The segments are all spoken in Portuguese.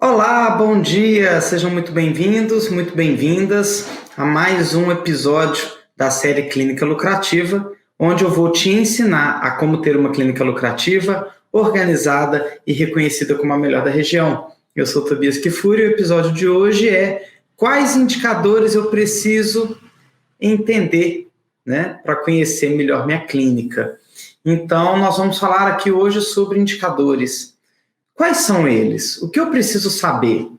Olá, bom dia! Sejam muito bem-vindos, muito bem-vindas a mais um episódio da série Clínica Lucrativa, onde eu vou te ensinar a como ter uma clínica lucrativa, organizada e reconhecida como a melhor da região. Eu sou Tobias Kifuri e o episódio de hoje é quais indicadores eu preciso entender, para conhecer melhor minha clínica. Então, nós vamos falar aqui hoje sobre indicadores. Quais são eles? O que eu preciso saber?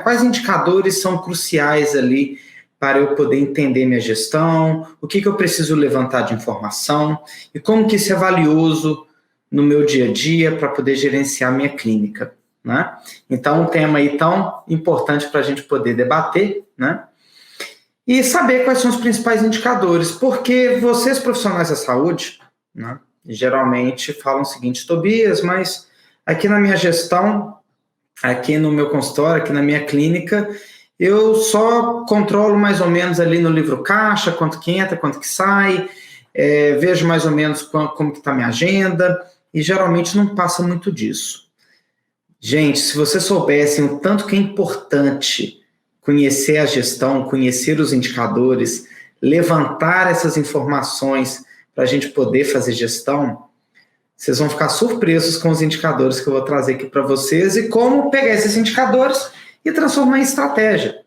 Quais indicadores são cruciais ali para eu poder entender minha gestão? O que eu preciso levantar de informação? E como que isso é valioso no meu dia a dia para poder gerenciar minha clínica? Então, um tema aí tão importante para a gente poder debater, e saber quais são os principais indicadores, porque vocês, profissionais da saúde, geralmente falam o seguinte: Tobias, mas aqui na minha gestão, aqui no meu consultório, aqui na minha clínica, eu só controlo mais ou menos ali no livro caixa, quanto que entra, quanto que sai, vejo mais ou menos como que está a minha agenda, e geralmente não passa muito disso. Gente, se vocês soubessem o tanto que é importante conhecer a gestão, conhecer os indicadores, levantar essas informações para a gente poder fazer gestão, vocês vão ficar surpresos com os indicadores que eu vou trazer aqui para vocês e como pegar esses indicadores e transformar em estratégia.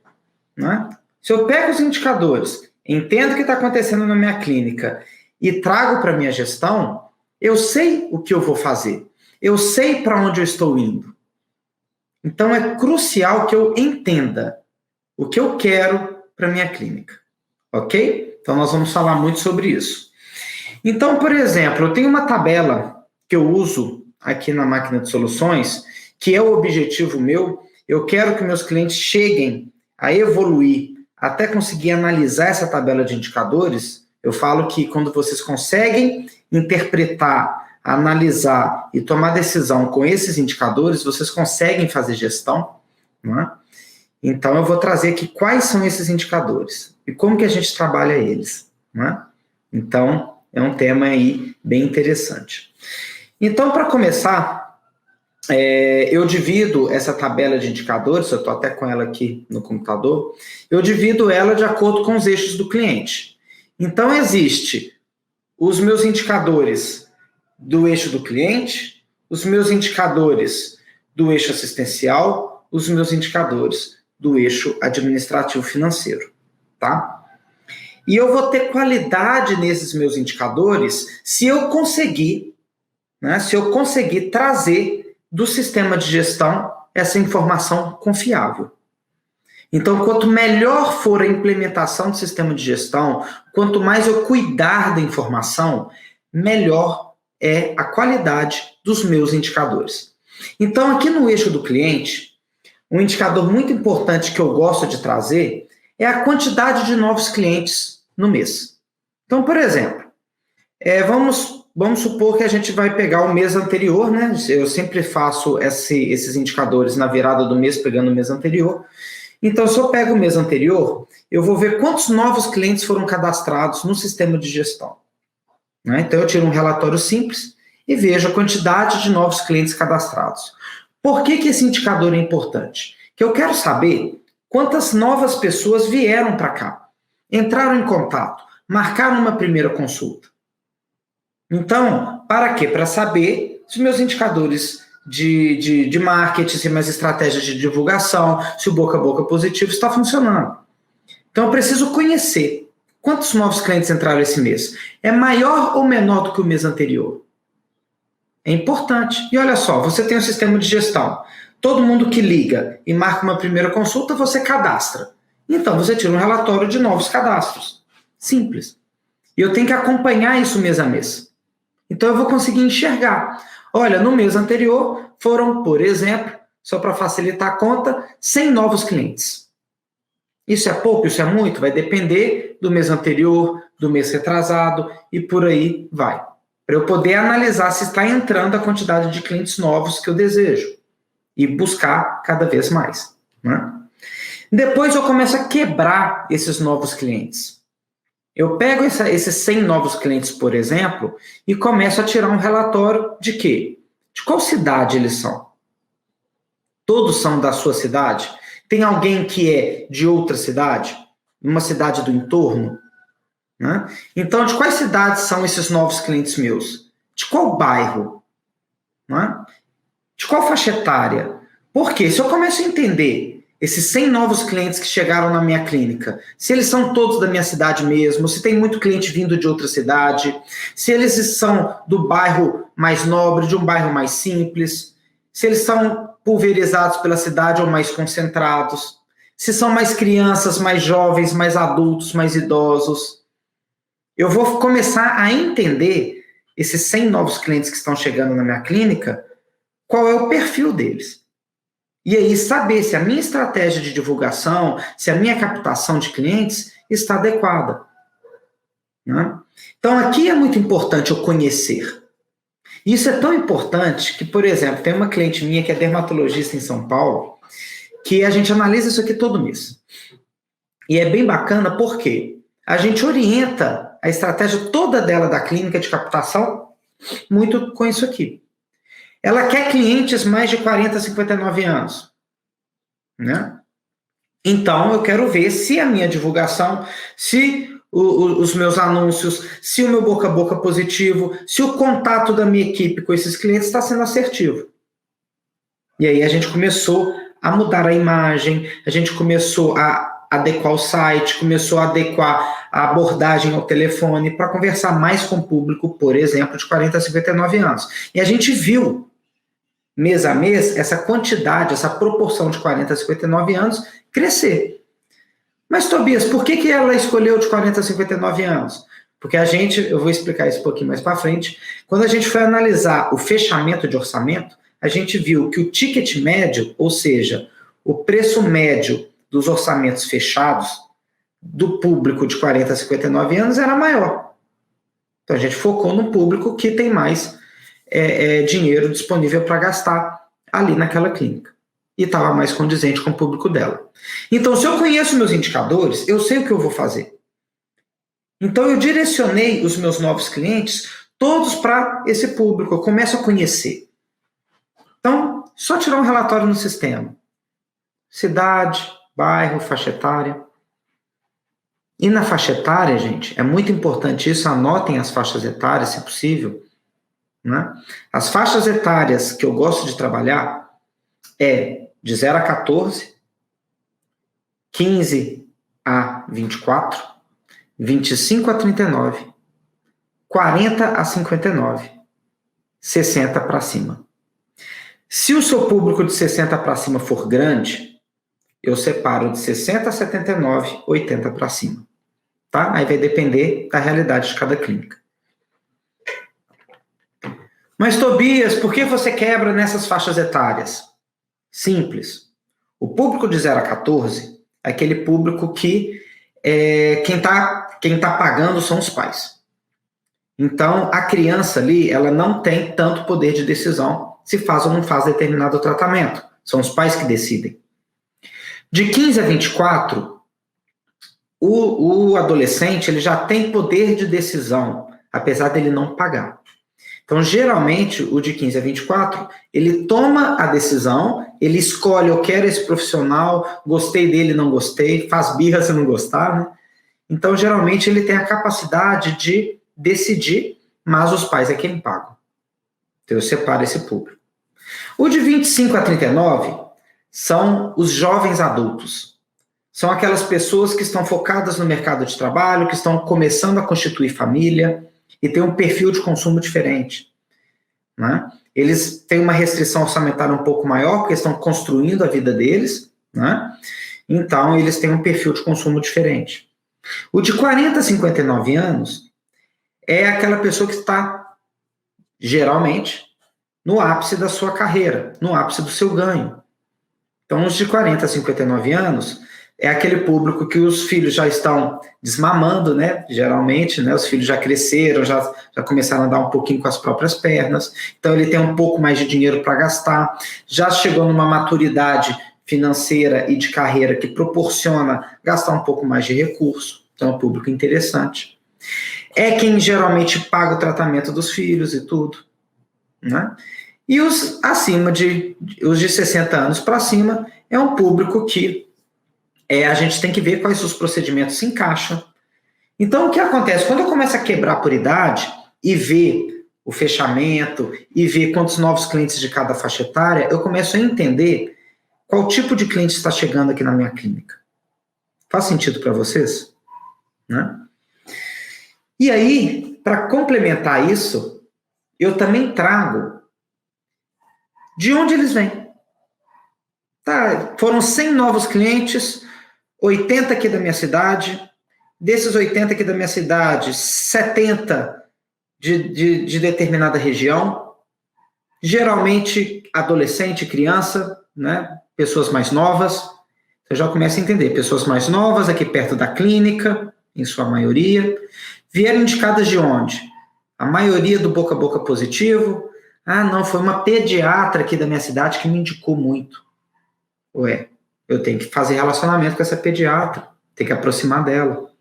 Se eu pego os indicadores, entendo o que está acontecendo na minha clínica e trago para a minha gestão, eu sei o que eu vou fazer, eu sei para onde eu estou indo. Então é crucial que eu entenda o que eu quero para a minha clínica, ok? Então nós vamos falar muito sobre isso. Então, por exemplo, eu tenho uma tabela que eu uso aqui na máquina de soluções, que é o objetivo meu. Eu quero que meus clientes cheguem a evoluir até conseguir analisar essa tabela de indicadores. Eu falo que quando vocês conseguem interpretar, analisar e tomar decisão com esses indicadores, vocês conseguem fazer gestão, Então, eu vou trazer aqui quais são esses indicadores e como que a gente trabalha eles, Então, é um tema aí bem interessante. Então, para começar, eu divido essa tabela de indicadores, eu estou até com ela aqui no computador, eu divido ela de acordo com os eixos do cliente. Então, existe os meus indicadores do eixo do cliente, os meus indicadores do eixo assistencial, os meus indicadores do eixo administrativo financeiro, tá? E eu vou ter qualidade nesses meus indicadores se eu conseguir, trazer do sistema de gestão essa informação confiável. Então, quanto melhor for a implementação do sistema de gestão, quanto mais eu cuidar da informação, melhor é a qualidade dos meus indicadores. Então, aqui no eixo do cliente, um indicador muito importante que eu gosto de trazer é a quantidade de novos clientes no mês. Então, por exemplo, vamos supor que a gente vai pegar o mês anterior, Eu sempre faço esses indicadores na virada do mês, pegando o mês anterior. Então, se eu pego o mês anterior, eu vou ver quantos novos clientes foram cadastrados no sistema de gestão. Então, eu tiro um relatório simples e vejo a quantidade de novos clientes cadastrados. Por que esse indicador é importante? Que eu quero saber quantas novas pessoas vieram para cá, entraram em contato, marcaram uma primeira consulta. Então, para quê? Para saber se meus indicadores de marketing, se minhas estratégias de divulgação, se o boca a boca positivo está funcionando. Então, eu preciso conhecer quantos novos clientes entraram esse mês. É maior ou menor do que o mês anterior? É importante. E olha só, você tem um sistema de gestão. Todo mundo que liga e marca uma primeira consulta, você cadastra. Então, você tira um relatório de novos cadastros. Simples. E eu tenho que acompanhar isso mês a mês. Então, eu vou conseguir enxergar. Olha, no mês anterior, foram, por exemplo, só para facilitar a conta, 100 novos clientes. Isso é pouco? Isso é muito? Vai depender do mês anterior, do mês retrasado e por aí vai. Para eu poder analisar se está entrando a quantidade de clientes novos que eu desejo e buscar cada vez mais. Depois eu começo a quebrar esses novos clientes. Eu pego esses 100 novos clientes, por exemplo, e começo a tirar um relatório de quê? De qual cidade eles são? Todos são da sua cidade? Tem alguém que é de outra cidade? Uma cidade do entorno? Né? Então, de quais cidades são esses novos clientes meus? De qual bairro? Né? De qual faixa etária? Porque se eu começo a entender esses 100 novos clientes que chegaram na minha clínica, se eles são todos da minha cidade mesmo, se tem muito cliente vindo de outra cidade, se eles são do bairro mais nobre, de um bairro mais simples, se eles são pulverizados pela cidade ou mais concentrados, se são mais crianças, mais jovens, mais adultos, mais idosos. Eu vou começar a entender esses 100 novos clientes que estão chegando na minha clínica, qual é o perfil deles. E aí saber se a minha estratégia de divulgação, se a minha captação de clientes está adequada. Né? Então aqui é muito importante eu conhecer. Isso é tão importante que, por exemplo, tem uma cliente minha que é dermatologista em São Paulo, que a gente analisa isso aqui todo mês. E é bem bacana porque a gente orienta a estratégia toda dela da clínica de captação muito com isso aqui. Ela quer clientes mais de 40, 59 anos. Né? Então, eu quero ver se a minha divulgação, se os meus anúncios, se o meu boca a boca positivo, se o contato da minha equipe com esses clientes está sendo assertivo. E aí a gente começou a mudar a imagem, a gente começou a adequar o site, começou a adequar a abordagem ao telefone para conversar mais com o público, por exemplo, de 40 a 59 anos. E a gente viu, mês a mês, essa quantidade, essa proporção de 40 a 59 anos crescer. Mas, Tobias, por que ela escolheu de 40 a 59 anos? Porque eu vou explicar isso um pouquinho mais para frente, quando a gente foi analisar o fechamento de orçamento, a gente viu que o ticket médio, ou seja, o preço médio dos orçamentos fechados do público de 40 a 59 anos era maior. Então, a gente focou no público que tem mais dinheiro disponível para gastar ali naquela clínica. E estava mais condizente com o público dela. Então, se eu conheço meus indicadores, eu sei o que eu vou fazer. Então, eu direcionei os meus novos clientes todos para esse público. Eu começo a conhecer. Então, só tirar um relatório no sistema. Cidade, bairro, faixa etária. E na faixa etária, gente, é muito importante isso, anotem as faixas etárias, se possível. Né? As faixas etárias que eu gosto de trabalhar é de 0 a 14, 15 a 24, 25 a 39, 40 a 59, 60 para cima. Se o seu público de 60 para cima for grande, eu separo de 60 a 79, 80 para cima. Tá? Aí vai depender da realidade de cada clínica. Mas, Tobias, por que você quebra nessas faixas etárias? Simples. O público de 0 a 14 é aquele público que quem tá pagando são os pais. Então, a criança ali, ela não tem tanto poder de decisão se faz ou não faz determinado tratamento. São os pais que decidem. De 15 a 24, o adolescente ele já tem poder de decisão, apesar dele não pagar. Então, geralmente, o de 15 a 24, ele toma a decisão, ele escolhe, eu quero esse profissional, gostei dele, não gostei, faz birra se não gostar, né? Então, geralmente, ele tem a capacidade de decidir, mas os pais é quem pagam. Então, eu separo esse público. O de 25 a 39 são os jovens adultos. São aquelas pessoas que estão focadas no mercado de trabalho, que estão começando a constituir família, e tem um perfil de consumo diferente. Né? Eles têm uma restrição orçamentária um pouco maior, porque estão construindo a vida deles, né? Então eles têm um perfil de consumo diferente. O de 40 a 59 anos é aquela pessoa que está, geralmente, no ápice da sua carreira, no ápice do seu ganho. Então, os de 40 a 59 anos é aquele público que os filhos já estão desmamando, né? Geralmente, né? Os filhos já cresceram, já começaram a andar um pouquinho com as próprias pernas. Então, ele tem um pouco mais de dinheiro para gastar. Já chegou numa maturidade financeira e de carreira que proporciona gastar um pouco mais de recurso. Então, é um público interessante. É quem geralmente paga o tratamento dos filhos e tudo, né? E os de 60 anos para cima é um público que a gente tem que ver quais os procedimentos se encaixam. Então, o que acontece? Quando eu começo a quebrar por idade e ver o fechamento e ver quantos novos clientes de cada faixa etária, eu começo a entender qual tipo de cliente está chegando aqui na minha clínica. Faz sentido para vocês? Né? E aí, para complementar isso, eu também trago de onde eles vêm. Tá, foram 100 novos clientes, 80 aqui da minha cidade. Desses 80 aqui da minha cidade, 70 de determinada região. Geralmente adolescente, criança, né? Pessoas mais novas. Você já começa a entender. Pessoas mais novas aqui perto da clínica, em sua maioria. Vieram indicadas de onde? A maioria do boca a boca positivo. Ah, não, foi uma pediatra aqui da minha cidade que me indicou muito. Ué, eu tenho que fazer relacionamento com essa pediatra, tenho que aproximar dela.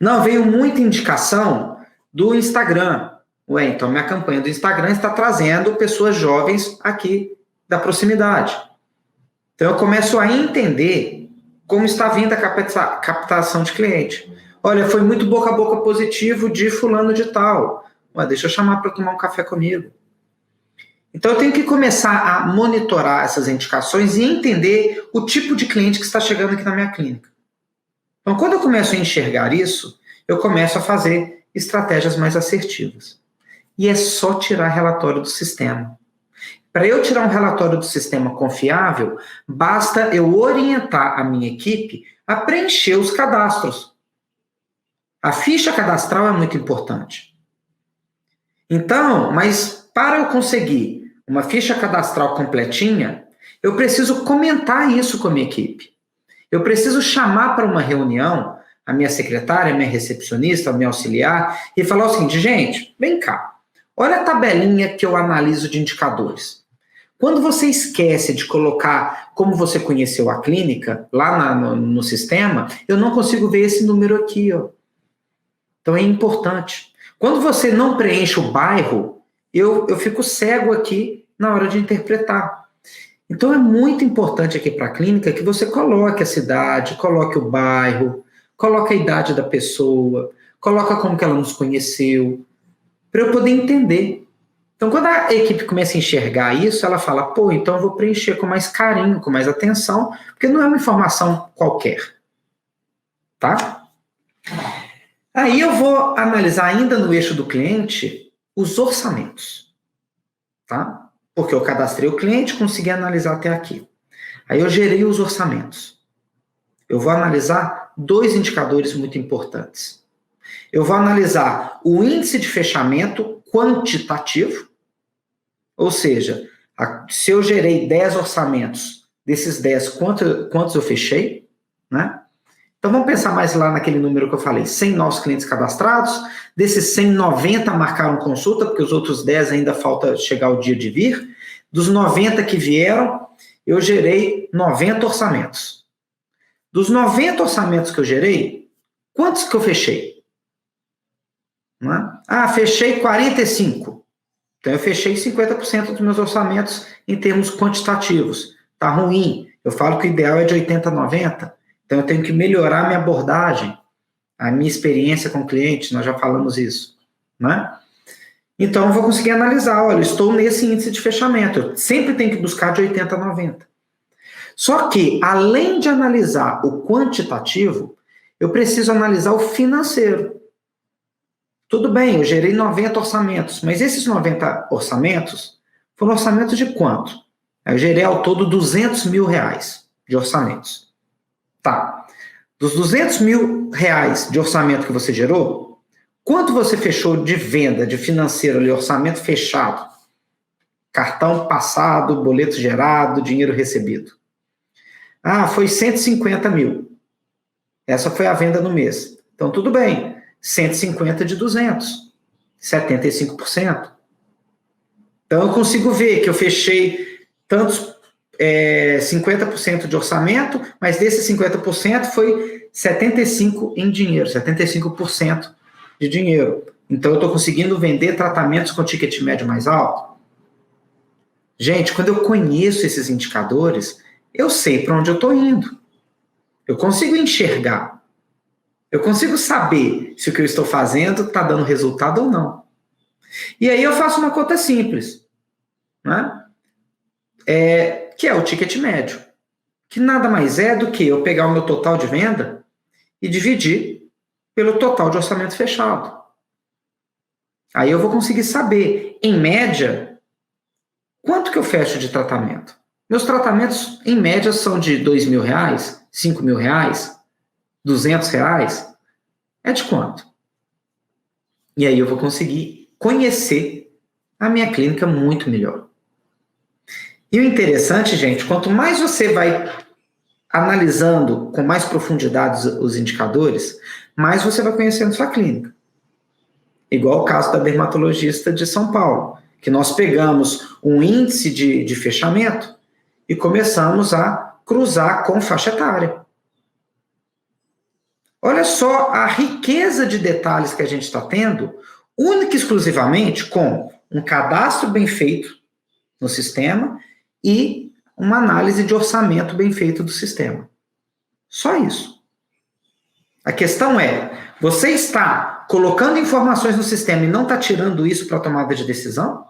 Não, veio muita indicação do Instagram. Ué, então minha campanha do Instagram está trazendo pessoas jovens aqui da proximidade. Então eu começo a entender como está vindo a captação de cliente. Olha, foi muito boca a boca positivo de fulano de tal. Ué, deixa eu chamar para tomar um café comigo. Então eu tenho que começar a monitorar essas indicações e entender o tipo de cliente que está chegando aqui na minha clínica. Então quando eu começo a enxergar isso, eu começo a fazer estratégias mais assertivas. E é só tirar relatório do sistema. Para eu tirar um relatório do sistema confiável, basta eu orientar a minha equipe a preencher os cadastros. A ficha cadastral é muito importante. Então, mas para eu conseguir uma ficha cadastral completinha, eu preciso comentar isso com a minha equipe. Eu preciso chamar para uma reunião a minha secretária, a minha recepcionista, a minha auxiliar, e falar o seguinte: gente, vem cá, olha a tabelinha que eu analiso de indicadores. Quando você esquece de colocar como você conheceu a clínica lá no sistema, eu não consigo ver esse número aqui, ó. Então é importante. Quando você não preenche o bairro, eu fico cego aqui na hora de interpretar. Então é muito importante aqui para a clínica que você coloque a cidade, coloque o bairro, coloque a idade da pessoa, coloque como que ela nos conheceu, para eu poder entender. Então quando a equipe começa a enxergar isso, ela fala, pô, então eu vou preencher com mais carinho, com mais atenção, porque não é uma informação qualquer. Tá? Aí eu vou analisar ainda no eixo do cliente os orçamentos. Tá? Porque eu cadastrei o cliente, consegui analisar até aqui. Aí eu gerei os orçamentos. Eu vou analisar 2 indicadores muito importantes. Eu vou analisar o índice de fechamento quantitativo, ou seja, se eu gerei 10 orçamentos, desses 10, quantos eu fechei, né? Então vamos pensar mais lá naquele número que eu falei, 100 novos clientes cadastrados, desses 100, 90 marcaram consulta, porque os outros 10 ainda falta chegar o dia de vir. Dos 90 que vieram, eu gerei 90 orçamentos. Dos 90 orçamentos que eu gerei, quantos que eu fechei? Fechei 45. Então eu fechei 50% dos meus orçamentos em termos quantitativos. Tá ruim. Eu falo que o ideal é de 80 a 90. Então eu tenho que melhorar a minha abordagem, a minha experiência com o cliente, nós já falamos isso, né? Então eu vou conseguir analisar, olha, estou nesse índice de fechamento, eu sempre tenho que buscar de 80 a 90. Só que, além de analisar o quantitativo, eu preciso analisar o financeiro. Tudo bem, eu gerei 90 orçamentos, mas esses 90 orçamentos foram orçamentos de quanto? Eu gerei ao todo R$200 mil de orçamentos. Tá. Dos R$200 mil de orçamento que você gerou, quanto você fechou de venda, de financeiro ali, orçamento fechado? Cartão passado, boleto gerado, dinheiro recebido. Foi 150 mil. Essa foi a venda no mês. Então, tudo bem. 150 de 200. 75%. Então, eu consigo ver que eu fechei tantos 50% de orçamento, mas desses 50% foi 75% em dinheiro, 75% de dinheiro. Então, eu estou conseguindo vender tratamentos com ticket médio mais alto. Gente, quando eu conheço esses indicadores, eu sei para onde eu estou indo. Eu consigo enxergar. Eu consigo saber se o que eu estou fazendo está dando resultado ou não. E aí eu faço uma conta simples, né? Que é o ticket médio. Que nada mais é do que eu pegar o meu total de venda e dividir pelo total de orçamento fechado. Aí eu vou conseguir saber, em média, quanto que eu fecho de tratamento. Meus tratamentos, em média, são de R$2.000, R$5.000, R$200. É de quanto? E aí eu vou conseguir conhecer a minha clínica muito melhor. E o interessante, gente, quanto mais você vai analisando com mais profundidade os indicadores, mais você vai conhecendo sua clínica. Igual o caso da dermatologista de São Paulo, que nós pegamos um índice de fechamento e começamos a cruzar com faixa etária. Olha só a riqueza de detalhes que a gente está tendo, única e exclusivamente com um cadastro bem feito no sistema e uma análise de orçamento bem feito do sistema. Só isso. A questão é, você está colocando informações no sistema e não está tirando isso para tomada de decisão?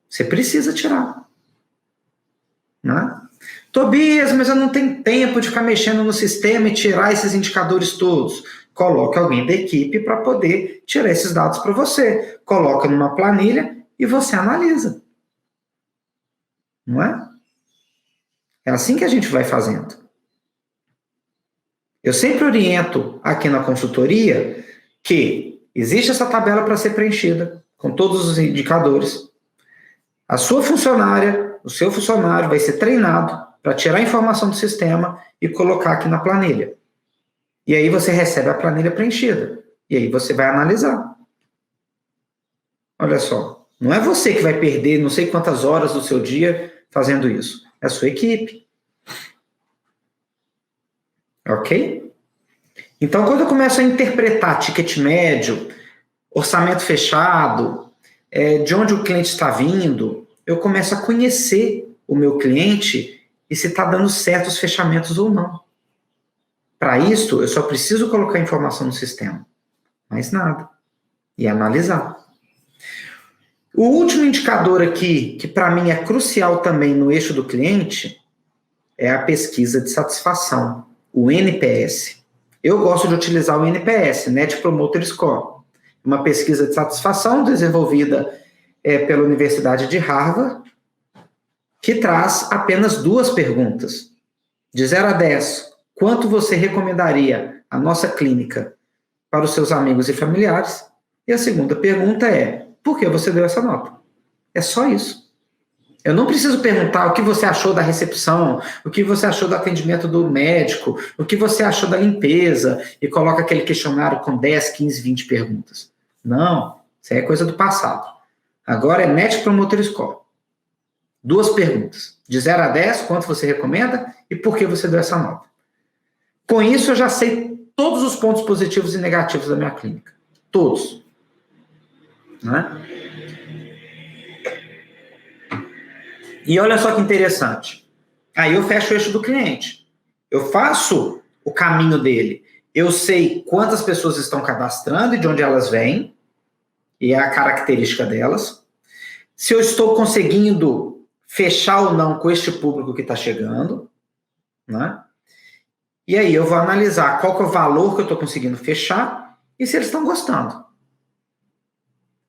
Você precisa tirar. Né? Tobias, mas eu não tenho tempo de ficar mexendo no sistema e tirar esses indicadores todos. Coloque alguém da equipe para poder tirar esses dados para você. Coloca numa planilha e você analisa. Não é? É assim que a gente vai fazendo. Eu sempre oriento aqui na consultoria que existe essa tabela para ser preenchida, com todos os indicadores. A sua funcionária, o seu funcionário vai ser treinado para tirar a informação do sistema e colocar aqui na planilha. E aí você recebe a planilha preenchida. E aí você vai analisar. Olha só, não é você que vai perder não sei quantas horas do seu dia fazendo isso. É a sua equipe. Ok? Então, quando eu começo a interpretar ticket médio, orçamento fechado, de onde o cliente está vindo, eu começo a conhecer o meu cliente e se está dando certo os fechamentos ou não. Para isso, eu só preciso colocar informação no sistema. Mais nada. E analisar. O último indicador aqui, que para mim é crucial também no eixo do cliente, é a pesquisa de satisfação, o NPS. Eu gosto de utilizar o NPS, Net Promoter Score, uma pesquisa de satisfação desenvolvida pela Universidade de Harvard, que traz apenas 2 perguntas. De 0 a 10, quanto você recomendaria a nossa clínica para os seus amigos e familiares? E a segunda pergunta é, por que você deu essa nota? É só isso. Eu não preciso perguntar o que você achou da recepção, o que você achou do atendimento do médico, o que você achou da limpeza, e coloca aquele questionário com 10, 15, 20 perguntas. Não, isso aí é coisa do passado. Agora é Net Promoter Score. 2 perguntas. De 0 a 10, quanto você recomenda e por que você deu essa nota? Com isso, eu já sei todos os pontos positivos e negativos da minha clínica. Todos. Né? E olha só que interessante. Aí eu fecho o eixo do cliente. Eu faço o caminho dele. Eu sei quantas pessoas estão cadastrando e de onde elas vêm. E é a característica delas. Se eu estou conseguindo fechar ou não com este público que está chegando. Né? E aí eu vou analisar qual que é o valor que eu estou conseguindo fechar e se eles estão gostando.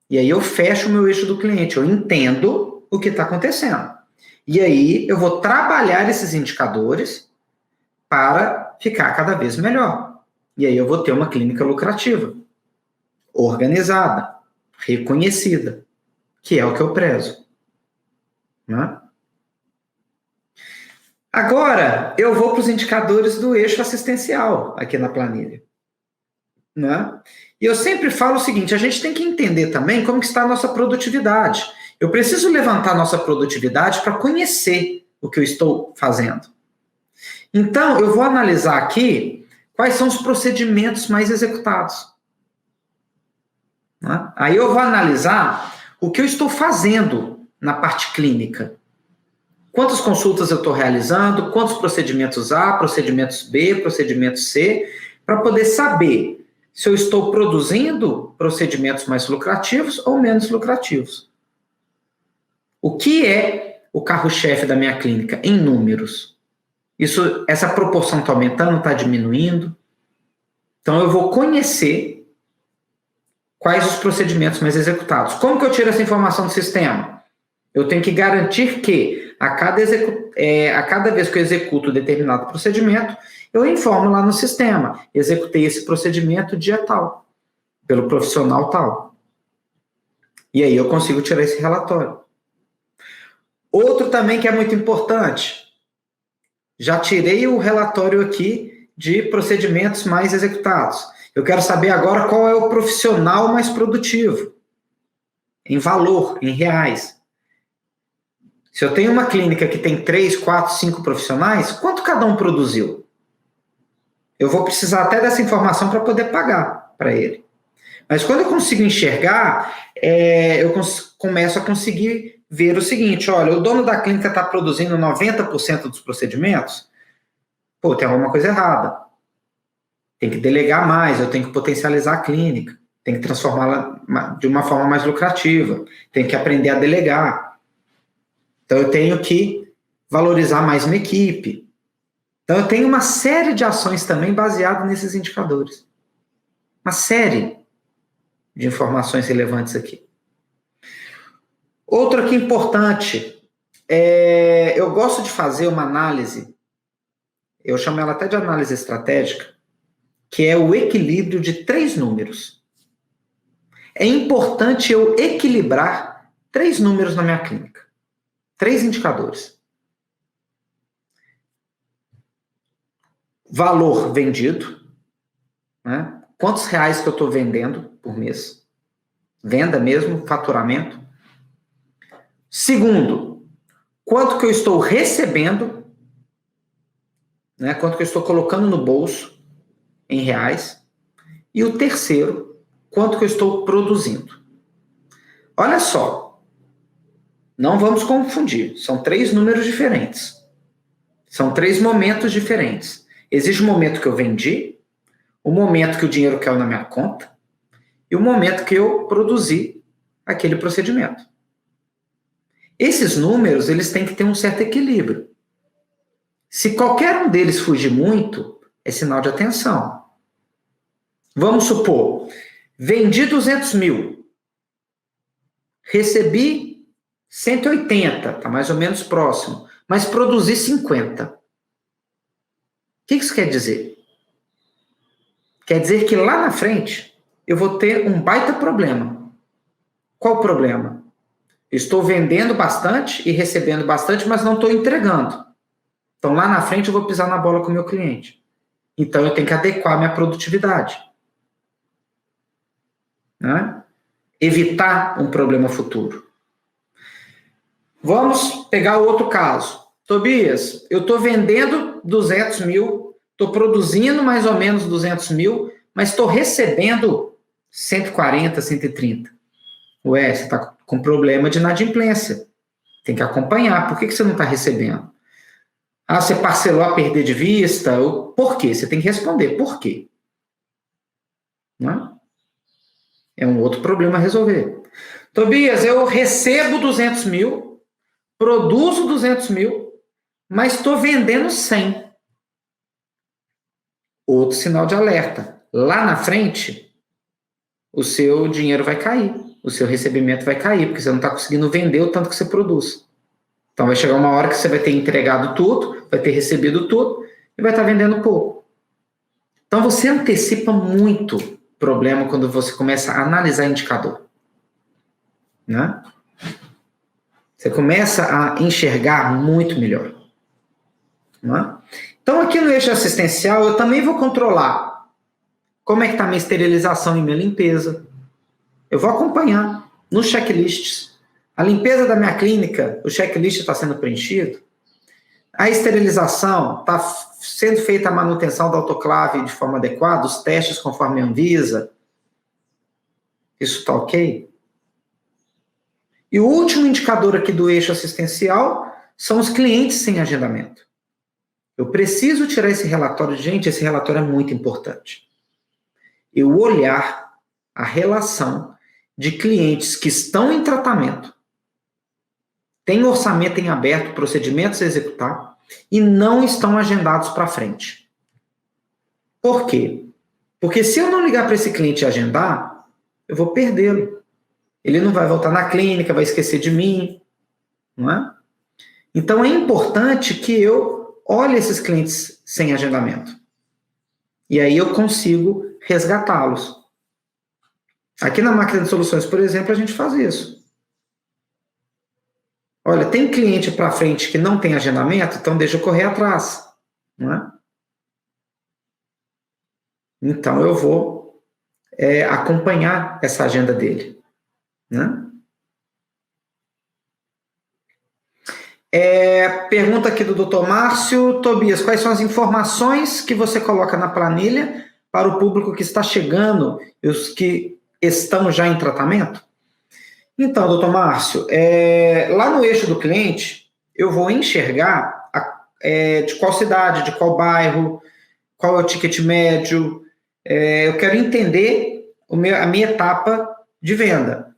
E aí eu fecho o meu eixo do cliente. Eu entendo o que está acontecendo. E aí eu vou trabalhar esses indicadores para ficar cada vez melhor. E aí eu vou ter uma clínica lucrativa, organizada, reconhecida, que é o que eu prezo. Né? Agora, eu vou para os indicadores do eixo assistencial aqui na planilha. Né? E eu sempre falo o seguinte, a gente tem que entender também como que está a nossa produtividade. Eu preciso levantar a nossa produtividade para conhecer o que eu estou fazendo. Então, eu vou analisar aqui quais são os procedimentos mais executados. Né? Aí eu vou analisar o que eu estou fazendo na parte clínica? Quantas consultas eu estou realizando, quantos procedimentos A, procedimentos B, procedimentos C, para poder saber se eu estou produzindo procedimentos mais lucrativos ou menos lucrativos. O que é o carro-chefe da minha clínica em números? Essa proporção está aumentando, está diminuindo? Então, eu vou conhecer quais os procedimentos mais executados. Como que eu tiro essa informação do sistema? Eu tenho que garantir que, a cada vez que eu executo determinado procedimento, eu informo lá no sistema, executei esse procedimento dia tal, pelo profissional tal. E aí eu consigo tirar esse relatório. Outro também que é muito importante, já tirei o relatório aqui de procedimentos mais executados. Eu quero saber agora qual é o profissional mais produtivo, em valor, em reais. Se eu tenho uma clínica que tem 3, 4, 5 profissionais, quanto cada um produziu? Eu vou precisar até dessa informação para poder pagar para ele. Mas quando eu consigo enxergar, eu começo a conseguir ver o seguinte, olha, o dono da clínica está produzindo 90% dos procedimentos, pô, tem alguma coisa errada. Tem que delegar mais, eu tenho que potencializar a clínica, tem que transformá-la de uma forma mais lucrativa, tem que aprender a delegar. Então, eu tenho que valorizar mais minha equipe. Então, eu tenho uma série de ações também baseadas nesses indicadores. Uma série de informações relevantes aqui. Outro aqui importante, eu gosto de fazer uma análise, eu chamo ela até de análise estratégica, que é o equilíbrio de 3 números. É importante eu equilibrar 3 números na minha clínica. 3 indicadores. Valor vendido, né? Quantos reais que eu estou vendendo por mês? Venda mesmo, faturamento. Segundo, quanto que eu estou recebendo, né? Quanto que eu estou colocando no bolso em reais. E o terceiro, quanto que eu estou produzindo. Olha só, não vamos confundir, são 3 números diferentes. São 3 momentos diferentes. Existe o momento que eu vendi, o momento que o dinheiro caiu na minha conta e o momento que eu produzi aquele procedimento. Esses números, eles têm que ter um certo equilíbrio. Se qualquer um deles fugir muito, é sinal de atenção. Vamos supor, vendi 200 mil, recebi 180, está mais ou menos próximo, mas produzi 50. O que isso quer dizer? Quer dizer que lá na frente eu vou ter um baita problema. Qual o problema? Estou vendendo bastante e recebendo bastante, mas não estou entregando. Então lá na frente eu vou pisar na bola com o meu cliente. Então eu tenho que adequar a minha produtividade. Né? Evitar um problema futuro. Vamos pegar outro caso. Tobias, eu estou vendendo 200 mil, estou produzindo mais ou menos 200 mil, mas estou recebendo 140, 130. Ué, você está com problema de inadimplência. Tem que acompanhar. Por que você não está recebendo? Ah, você parcelou a perder de vista? Por quê? Você tem que responder. Por quê? Não é? É um outro problema a resolver. Tobias, eu recebo 200 mil, produzo 200 mil, mas estou vendendo 100. Outro sinal de alerta. Lá na frente, o seu dinheiro vai cair, o seu recebimento vai cair, porque você não está conseguindo vender o tanto que você produz. Então vai chegar uma hora que você vai ter entregado tudo, vai ter recebido tudo e vai estar vendendo pouco. Então você antecipa muito problema quando você começa a analisar indicador. Né? Você começa a enxergar muito melhor. Né? Então aqui no eixo assistencial eu também vou controlar como é que está a minha esterilização e minha limpeza. Eu vou acompanhar nos checklists. A limpeza da minha clínica, o checklist está sendo preenchido. A esterilização, está sendo feita a manutenção da autoclave de forma adequada, os testes conforme a Anvisa. Isso está ok? E o último indicador aqui do eixo assistencial são os clientes sem agendamento. Eu preciso tirar esse relatório. Gente, esse relatório é muito importante. Eu olhar a relação de clientes que estão em tratamento, têm orçamento em aberto, procedimentos a executar, e não estão agendados para frente. Por quê? Porque se eu não ligar para esse cliente e agendar, eu vou perdê-lo. Ele não vai voltar na clínica, vai esquecer de mim, não é? Então é importante que eu olhe esses clientes sem agendamento. E aí eu consigo resgatá-los. Aqui na máquina de soluções, por exemplo, a gente faz isso. Olha, tem cliente para frente que não tem agendamento, então deixa eu correr atrás, não é? Então eu vou acompanhar essa agenda dele, né? Pergunta aqui do Dr. Márcio. Tobias, quais são as informações que você coloca na planilha para o público que está chegando e os que estão já em tratamento? Então, Dr. Márcio, lá no eixo do cliente, eu vou enxergar de qual cidade, de qual bairro, qual é o ticket médio. Eu quero entender a minha etapa de venda.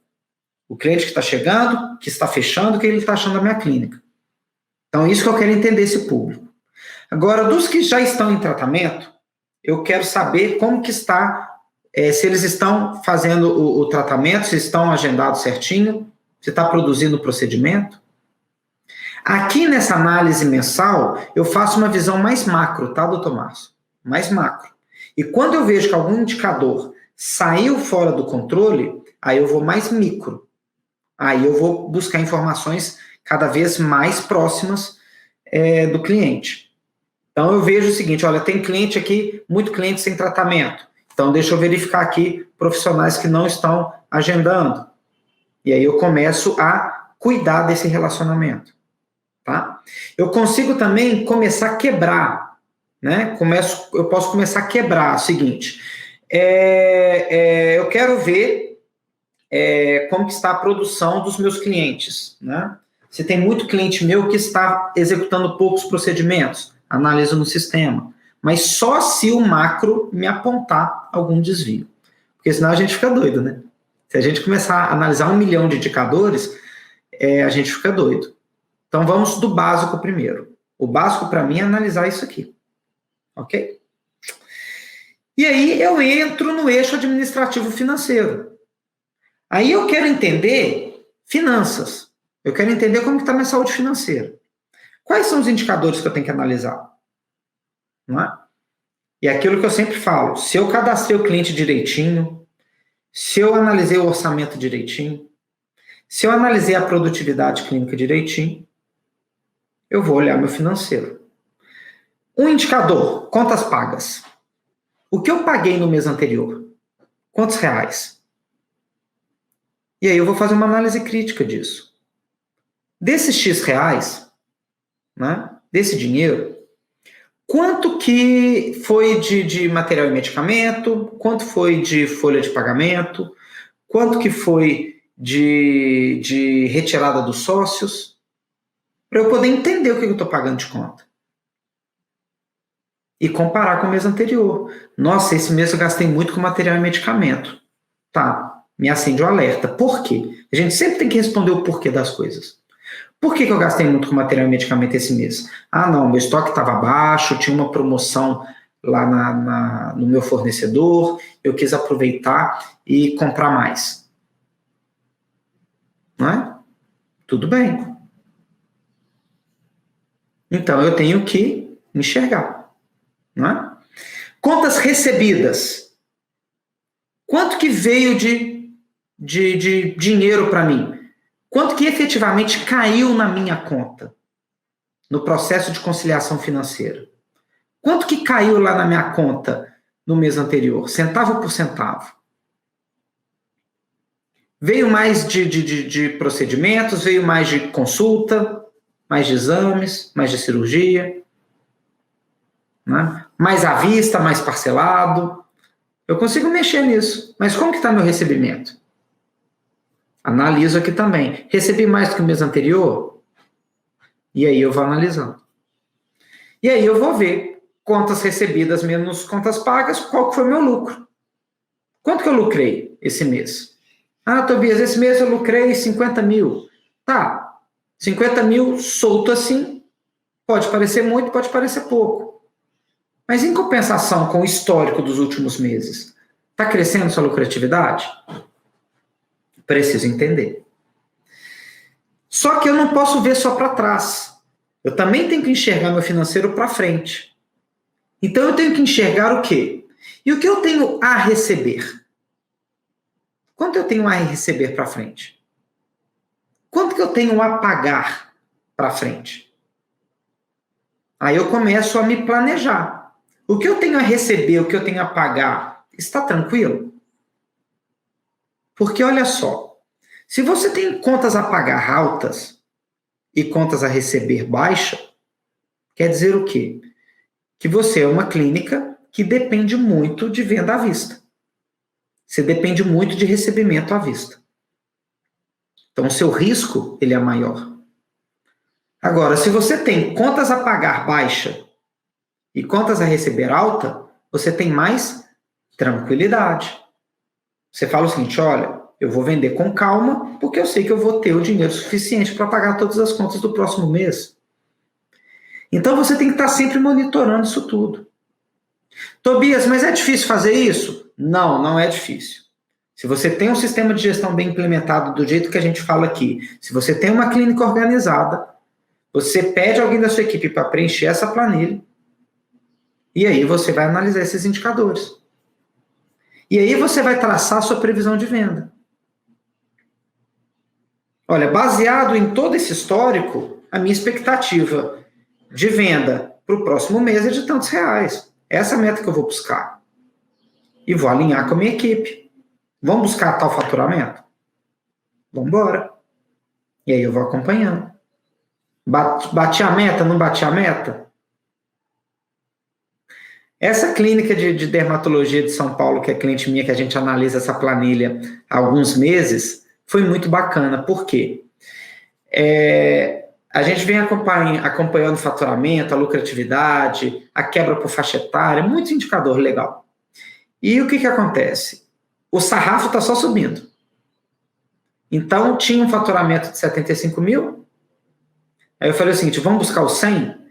O cliente que está chegando, que está fechando, o que ele está achando da minha clínica. Então, isso que eu quero entender esse público. Agora, dos que já estão em tratamento, eu quero saber como que está, se eles estão fazendo o tratamento, se estão agendados certinho, se está produzindo o procedimento. Aqui nessa análise mensal, eu faço uma visão mais macro, tá, doutor Márcio? Mais macro. E quando eu vejo que algum indicador saiu fora do controle, aí eu vou mais micro. Aí eu vou buscar informações cada vez mais próximas do cliente. Então, eu vejo o seguinte, olha, tem cliente aqui, muito cliente sem tratamento. Então, deixa eu verificar aqui profissionais que não estão agendando. E aí eu começo a cuidar desse relacionamento. Tá? Eu consigo também começar a quebrar, né? Eu posso começar a quebrar o seguinte, eu quero ver como que está a produção dos meus clientes, né? Se tem muito cliente meu que está executando poucos procedimentos, analiso no sistema, mas só se o macro me apontar algum desvio, porque senão a gente fica doido, né? Se a gente começar a analisar 1 milhão de indicadores, a gente fica doido. Então, vamos do básico primeiro. O básico, para mim, é analisar isso aqui. Ok? E aí, eu entro no eixo administrativo financeiro. Aí, eu quero entender finanças. Eu quero entender como está a minha saúde financeira. Quais são os indicadores que eu tenho que analisar? Não é? E aquilo que eu sempre falo, se eu cadastrei o cliente direitinho, se eu analisei o orçamento direitinho, se eu analisei a produtividade clínica direitinho, eu vou olhar meu financeiro. Um indicador, contas pagas. O que eu paguei no mês anterior? Quantos reais? E aí eu vou fazer uma análise crítica disso. Desses X reais, né, desse dinheiro, quanto que foi de material e medicamento? Quanto foi de folha de pagamento? Quanto que foi de retirada dos sócios? Para eu poder entender o que eu estou pagando de conta. E comparar com o mês anterior. Nossa, esse mês eu gastei muito com material e medicamento. Tá, me acende o alerta. Por quê? A gente sempre tem que responder o porquê das coisas. Por que eu gastei muito com material e medicamento esse mês? Ah, não, meu estoque estava baixo, tinha uma promoção lá no meu fornecedor, eu quis aproveitar e comprar mais. Não é? Tudo bem. Então, eu tenho que enxergar. Não é? Contas recebidas. Quanto que veio de dinheiro para mim? Quanto que efetivamente caiu na minha conta? No processo de conciliação financeira. Quanto que caiu lá na minha conta no mês anterior? Centavo por centavo. Veio mais de procedimentos, veio mais de consulta, mais de exames, mais de cirurgia, né? Mais à vista, mais parcelado. Eu consigo mexer nisso. Mas como que está meu recebimento? Analiso aqui também. Recebi mais do que o mês anterior? E aí eu vou analisando. E aí eu vou ver contas recebidas menos contas pagas, qual que foi o meu lucro. Quanto que eu lucrei esse mês? Tobias, esse mês eu lucrei 50 mil. Tá, 50 mil solto assim, pode parecer muito, pode parecer pouco. Mas em compensação com o histórico dos últimos meses, está crescendo sua lucratividade? Preciso entender. Só que eu não posso ver só para trás. Eu também tenho que enxergar meu financeiro para frente. Então eu tenho que enxergar o quê? E o que eu tenho a receber? Quanto eu tenho a receber para frente? Quanto que eu tenho a pagar para frente? Aí eu começo a me planejar. O que eu tenho a receber, o que eu tenho a pagar, está tranquilo? Porque olha só, se você tem contas a pagar altas e contas a receber baixa, quer dizer o quê? Que você é uma clínica que depende muito de venda à vista. Você depende muito de recebimento à vista. Então, o seu risco ele é maior. Agora, se você tem contas a pagar baixa e contas a receber alta, você tem mais tranquilidade. Você fala o seguinte, olha, eu vou vender com calma, porque eu sei que eu vou ter o dinheiro suficiente para pagar todas as contas do próximo mês. Então, você tem que estar sempre monitorando isso tudo. Tobias, mas é difícil fazer isso? Não, não é difícil. Se você tem um sistema de gestão bem implementado do jeito que a gente fala aqui, se você tem uma clínica organizada, você pede alguém da sua equipe para preencher essa planilha e aí você vai analisar esses indicadores. E aí você vai traçar a sua previsão de venda. Olha, baseado em todo esse histórico, a minha expectativa de venda para o próximo mês é de tantos reais. Essa é a meta que eu vou buscar. E vou alinhar com a minha equipe. Vamos buscar tal faturamento? Vamos embora. E aí eu vou acompanhando. Bati a meta, não bati a meta? Essa clínica de dermatologia de São Paulo, que é cliente minha, que a gente analisa essa planilha há alguns meses, foi muito bacana. Por quê? A gente vem acompanhando o faturamento, a lucratividade, a quebra por faixa etária, muito indicador legal. E o que acontece? O sarrafo está só subindo. Então, tinha um faturamento de 75 mil. Aí eu falei o seguinte, vamos buscar o 100?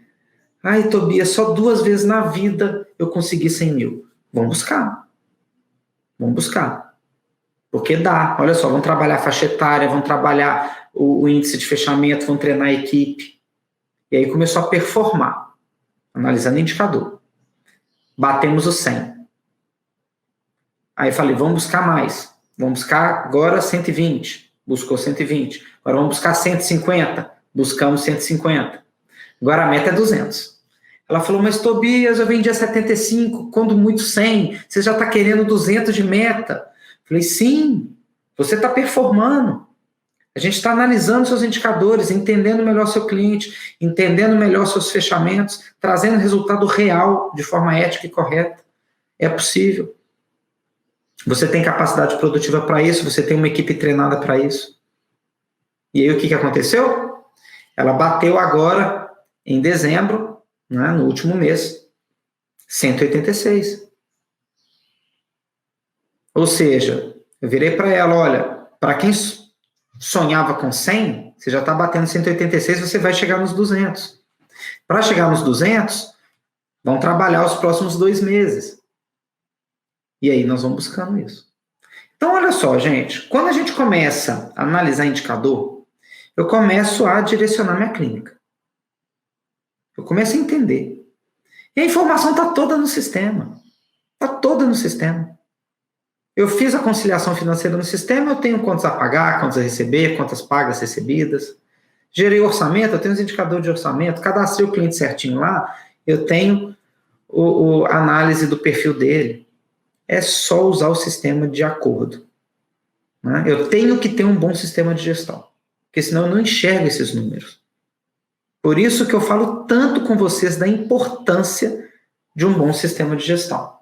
Ai, Tobias, só 2 vezes na vida eu consegui 100 mil. Vamos buscar. Vamos buscar. Porque dá. Olha só, vamos trabalhar a faixa etária, vamos trabalhar o índice de fechamento, vamos treinar a equipe. E aí começou a performar, analisando indicador. Batemos o 100. Aí falei, vamos buscar mais. Vamos buscar agora 120. Buscou 120. Agora vamos buscar 150. Buscamos 150. Agora a meta é 200. Ela falou, mas Tobias, eu vendi a 75, quando muito 100. Você já está querendo 200 de meta. Falei, sim, você está performando. A gente está analisando seus indicadores, entendendo melhor seu cliente, entendendo melhor seus fechamentos, trazendo resultado real de forma ética e correta. É possível. Você tem capacidade produtiva para isso, você tem uma equipe treinada para isso. E aí o que aconteceu? Ela bateu agora, em dezembro, né, no último mês, 186. Ou seja, eu virei para ela, olha, para quem sonhava com 100, você já está batendo 186, você vai chegar nos 200. Para chegar nos 200, vão trabalhar os próximos 2 meses. E aí nós vamos buscando isso. Então, olha só, gente, quando a gente começa a analisar indicador, eu começo a direcionar minha clínica. Eu começo a entender. E a informação está toda no sistema. Está toda no sistema. Eu fiz a conciliação financeira no sistema, eu tenho contas a pagar, contas a receber, contas pagas, recebidas. Gerei orçamento, eu tenho os indicadores de orçamento, cadastrei o cliente certinho lá, eu tenho a análise do perfil dele. É só usar o sistema de acordo. Né? Eu tenho que ter um bom sistema de gestão, porque senão eu não enxergo esses números. Por isso que eu falo tanto com vocês da importância de um bom sistema de gestão.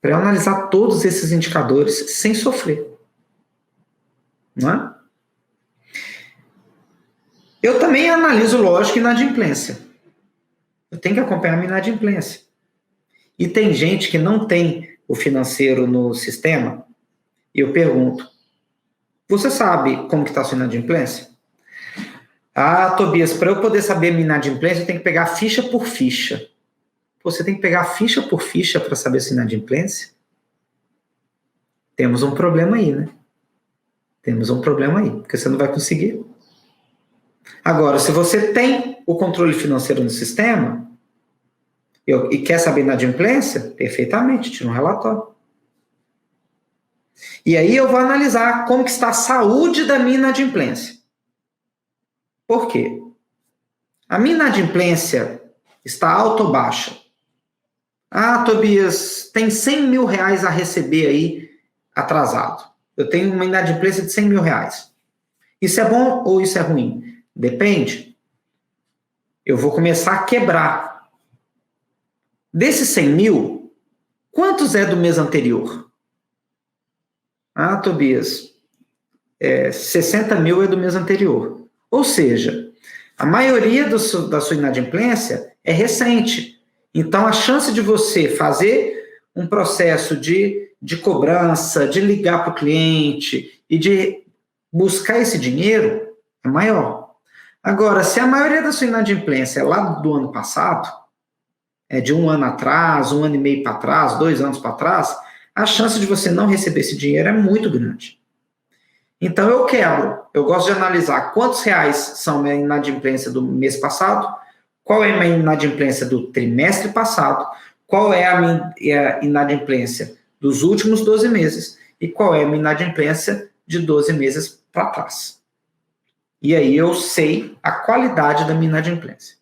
Para eu analisar todos esses indicadores sem sofrer. não é? Eu também analiso, lógico, inadimplência. Eu tenho que acompanhar a minha inadimplência. E tem gente que não tem o financeiro no sistema, e eu pergunto, você sabe como que está a sua inadimplência? Ah, Tobias, para eu poder saber a minha inadimplência, eu tenho que pegar ficha por ficha. Você tem que pegar ficha por ficha para saber se inadimplência? Temos um problema aí, né? Temos um problema aí, porque você não vai conseguir. Agora, se você tem o controle financeiro no sistema e quer saber inadimplência, perfeitamente, tira um relatório. E aí eu vou analisar como que está a saúde da minha inadimplência. Por quê? A minha inadimplência está alta ou baixa? Ah, Tobias, tem 100 mil reais a receber aí atrasado. Eu tenho uma inadimplência de 100 mil reais. Isso é bom ou isso é ruim? Depende. Eu vou começar a quebrar. Desses 100 mil, quantos é do mês anterior? Ah, Tobias, 60 mil é do mês anterior. Ou seja, a maioria da sua inadimplência é recente. Então, a chance de você fazer um processo de cobrança, de ligar para o cliente e de buscar esse dinheiro é maior. Agora, se a maioria da sua inadimplência é lá do ano passado, é de um ano atrás, um ano e meio para trás, 2 anos para trás, a chance de você não receber esse dinheiro é muito grande. Então, eu quebro. Eu gosto de analisar quantos reais são minha inadimplência do mês passado, qual é a minha inadimplência do trimestre passado, qual é a minha inadimplência dos últimos 12 meses e qual é a minha inadimplência de 12 meses para trás. E aí eu sei a qualidade da minha inadimplência.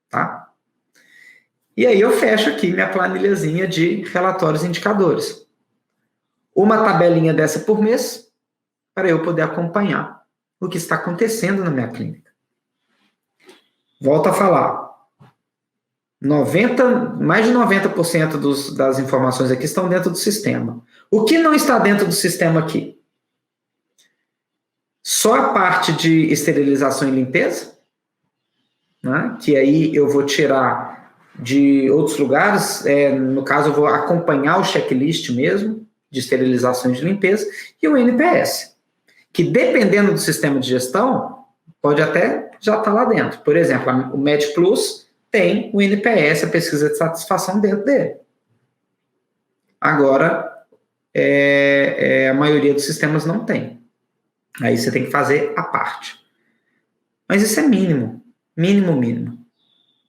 Tá? E aí eu fecho aqui minha planilhazinha de relatórios e indicadores. Uma tabelinha dessa por mês, para eu poder acompanhar o que está acontecendo na minha clínica. Volto a falar. Mais de 90% das informações aqui estão dentro do sistema. O que não está dentro do sistema aqui? Só a parte de esterilização e limpeza, né? Que aí eu vou tirar de outros lugares, no caso eu vou acompanhar o checklist mesmo, de esterilização e de limpeza, e o NPS, que dependendo do sistema de gestão, pode até já estar lá dentro. Por exemplo, o MedPlus tem o NPS, a pesquisa de satisfação dentro dele. Agora, a maioria dos sistemas não tem. Aí você tem que fazer a parte. Mas isso é mínimo. Mínimo.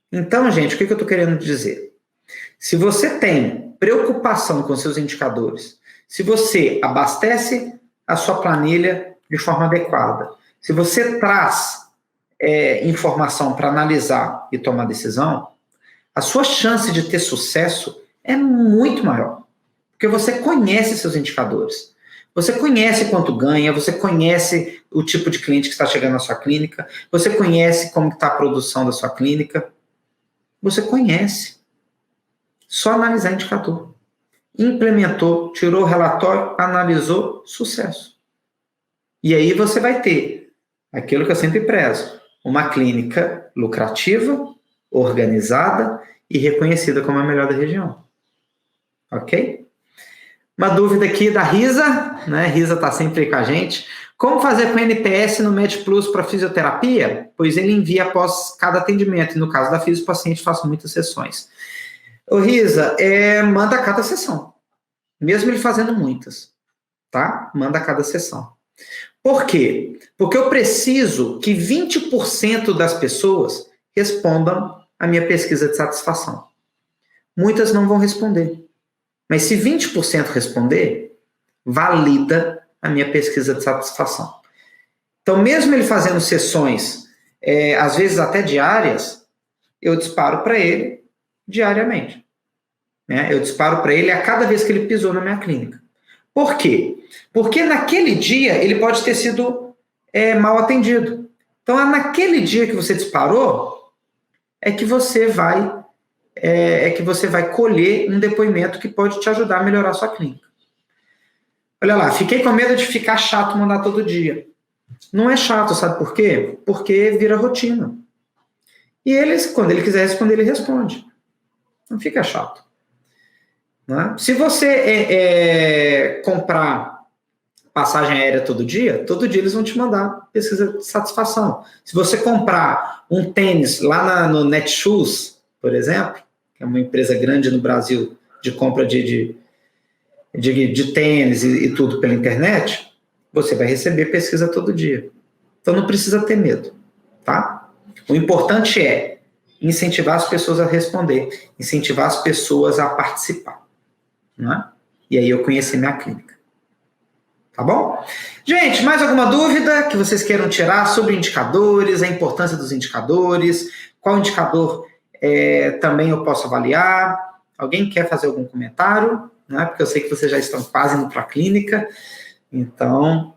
Então, gente, o que eu estou querendo dizer? Se você tem preocupação com seus indicadores, se você abastece a sua planilha de forma adequada, se você traz informação para analisar e tomar decisão, a sua chance de ter sucesso é muito maior. Porque você conhece seus indicadores. Você conhece quanto ganha, você conhece o tipo de cliente que está chegando na sua clínica, você conhece como está a produção da sua clínica. Você conhece. Só analisar indicador. Implementou, tirou o relatório, analisou, sucesso. E aí você vai ter aquilo que eu sempre prezo, uma clínica lucrativa, organizada e reconhecida como a melhor da região. Ok? Uma dúvida aqui da Risa, né? Risa está sempre aí com a gente. Como fazer com NPS no MedPlus para fisioterapia? Pois ele envia após cada atendimento. E no caso da fisio, o paciente faz muitas sessões. Ô Risa, manda a cada sessão. Mesmo ele fazendo muitas. Tá? Manda a cada sessão. Por quê? Porque eu preciso que 20% das pessoas respondam a minha pesquisa de satisfação. Muitas não vão responder. Mas se 20% responder, valida a minha pesquisa de satisfação. Então, mesmo ele fazendo sessões, às vezes até diárias, eu disparo para ele diariamente. Né? Eu disparo para ele a cada vez que ele pisou na minha clínica. Por quê? Porque naquele dia ele pode ter sido mal atendido. Então, é naquele dia que você disparou, é que você vai colher um depoimento que pode te ajudar a melhorar a sua clínica. Olha lá, fiquei com medo de ficar chato mandar todo dia. Não é chato, sabe por quê? Porque vira rotina. E eles, quando ele quiser responder, ele responde. Não fica chato. Né? Se você comprar passagem aérea todo dia eles vão te mandar pesquisa de satisfação. Se você comprar um tênis lá no Netshoes, por exemplo, que é uma empresa grande no Brasil de compra de tênis e tudo pela internet, você vai receber pesquisa todo dia. Então não precisa ter medo, tá? O importante é incentivar as pessoas a responder, incentivar as pessoas a participar, né? E aí eu conheci minha clínica. Tá bom? Gente, mais alguma dúvida que vocês queiram tirar sobre indicadores, a importância dos indicadores, qual indicador também eu posso avaliar? Alguém quer fazer algum comentário? Né? Porque eu sei que vocês já estão quase indo para a clínica, então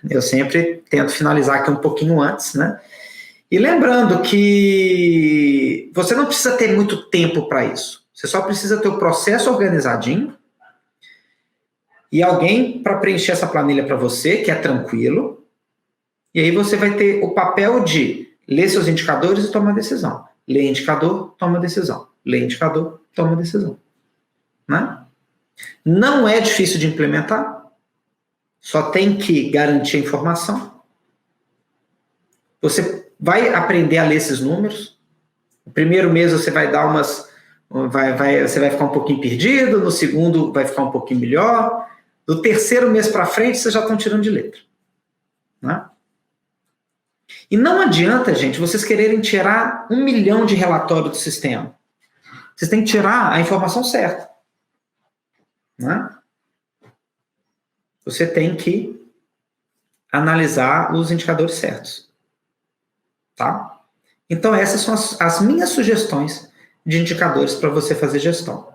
eu sempre tento finalizar aqui um pouquinho antes, né? E lembrando que você não precisa ter muito tempo para isso, você só precisa ter o processo organizadinho, e alguém para preencher essa planilha para você, que é tranquilo, e aí você vai ter o papel de ler seus indicadores e tomar decisão. Lê indicador, toma decisão. Lê indicador, toma decisão. Né? Não é difícil de implementar, só tem que garantir a informação. Você vai aprender a ler esses números. No primeiro mês você vai dar você vai ficar um pouquinho perdido, no segundo vai ficar um pouquinho melhor. Do terceiro mês para frente, vocês já estão tirando de letra. Né? E não adianta, gente, vocês quererem tirar 1 milhão de relatórios do sistema. Vocês têm que tirar a informação certa. Né? Você tem que analisar os indicadores certos. Tá? Então, essas são as minhas sugestões de indicadores para você fazer gestão.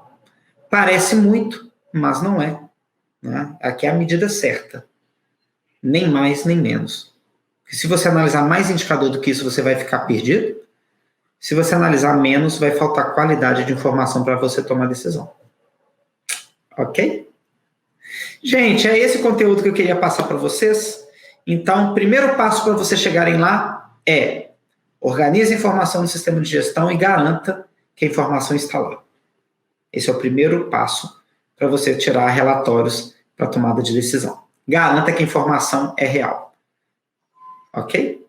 Parece muito, mas não é. Né? Aqui é a medida certa, nem mais nem menos. Porque se você analisar mais indicador do que isso, você vai ficar perdido. Se você analisar menos, vai faltar qualidade de informação para você tomar decisão. Ok? Gente, é esse conteúdo que eu queria passar para vocês. Então, o primeiro passo para vocês chegarem lá é organize a informação no sistema de gestão e garanta que a informação está lá. Esse é o primeiro passo para você tirar relatórios para tomada de decisão. Garanta que a informação é real. Ok?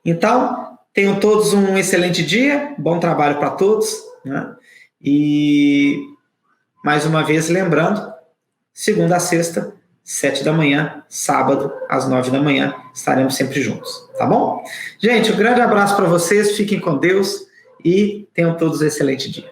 Então, tenham todos um excelente dia, bom trabalho para todos. Né? E, mais uma vez, lembrando, segunda a sexta, 7 da manhã, sábado, às 9 da manhã, estaremos sempre juntos. Tá bom? Gente, um grande abraço para vocês, fiquem com Deus e tenham todos um excelente dia.